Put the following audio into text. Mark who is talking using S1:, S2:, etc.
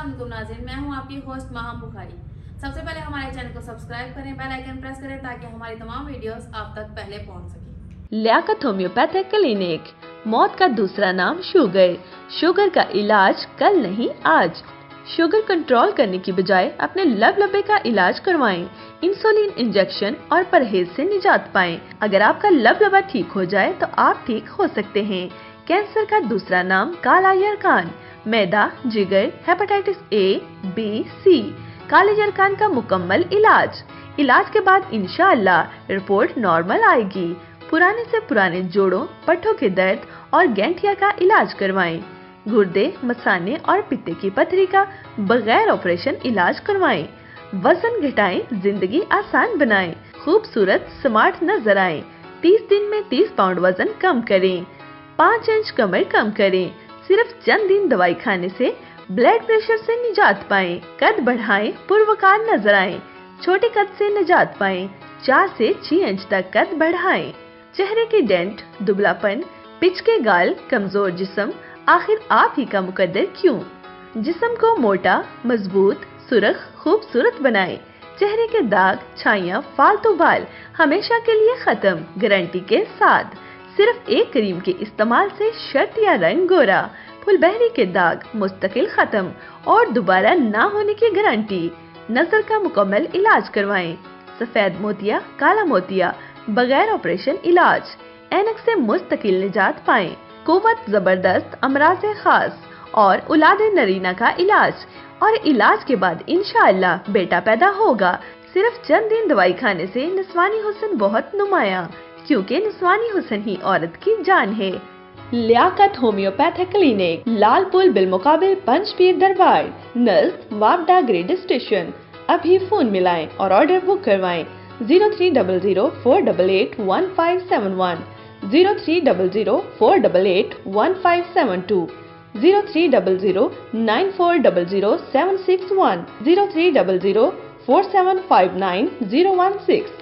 S1: अस्सलाम वालेकुम नाज़रीन, मैं हूं आपकी होस्ट माहम बुखारी। सबसे पहले हमारे चैनल को सब्सक्राइब करें, बेल आइकन प्रेस करें ताकि हमारी तमाम वीडियोस आप तक पहले पहुंच सके।
S2: लियाकत होम्योपैथिक क्लिनिक, मौत का दूसरा नाम शुगर। शुगर का इलाज कल नहीं आज। शुगर कंट्रोल करने की बजाय अपने लबलबे का इलाज करवाएं। इंसुलिन इंजेक्शन और परहेज से निजात पाएं। अगर आपका लबलबा ठीक हो जाए तो आप ठीक हो सकते हैं। कैंसर का दूसरा नाम काला यरकान। मैदा, जिगर, हेपेटाइटिस ए, बी, सी। काले यरकान का मुकम्मल इलाज के बाद इंशाअल्लाह रिपोर्ट नॉर्मल आएगी। पुराने से पुराने जोड़ों, पट्टों के दर्द और गैंठिया का इलाज करवाएं। गुर्दे, मसाने और पित्ते की पथरी का बगैर ऑपरेशन इलाज करवाएं। वजन घटाएं, जिंदगी आसान बनाएं। खूबसूरत स्मार्ट नजर आएं। 30 दिन में 30 पाउंड वजन कम करें। 5 इंच कमर कम करें। सिर्फ चंद दिन दवाई खाने से ब्लड प्रेशर से निजात पाएं। कद बढ़ाएं, पुरवकार नजर आएं। छोटे कद से निजात पाएं। 4 से 6 इंच तक कद बढ़ाएं। चेहरे के डेंट, दुबलापन, पिच के गाल, कमजोर जिस्म, आखिर आप ही का मुकद्दर क्यों? जिस्म को मोटा, मजबूत, सुरख, खूबसूरत बनाएं। चेहरे के दाग, छाइयाँ, फालतू बाल हमेशा के लिए खत्म, गारंटी के साथ। सिर्फ एक क्रीम के इस्तेमाल से शर्ट या रंग गोरा। फुलबहरी के दाग मुस्तकिल खत्म और दोबारा ना होने की गारंटी। नजर का मुकम्मल इलाज करवाएं। सफेद मोतिया, काला मोतिया, बगैर ऑपरेशन इलाज। ऐनक से मुस्तकिल निजात पाएं। कुव्वत जबरदस्त, अमराज खास और औलाद नरीना का इलाज। और इलाज के बाद इंशाअल्लाह बेटा पैदा होगा। सिर्फ चंद दिन दवाई खाने से निस्वानी हुस्न बहुत नुमाया, क्योंकि निस्वानी हुस्न ही औरत की जान है। लियाकत होम्योपैथिक क्लिनिक, लाल पुल बिलमुकाबिल पंचपीर दरबार, नज़द वापडा ग्रेड स्टेशन। अभी फोन मिलाएं और ऑर्डर बुक करवाएं। 0300-488-1571, 0300-488-1572, 0300-9400-761, 0300-4759-016।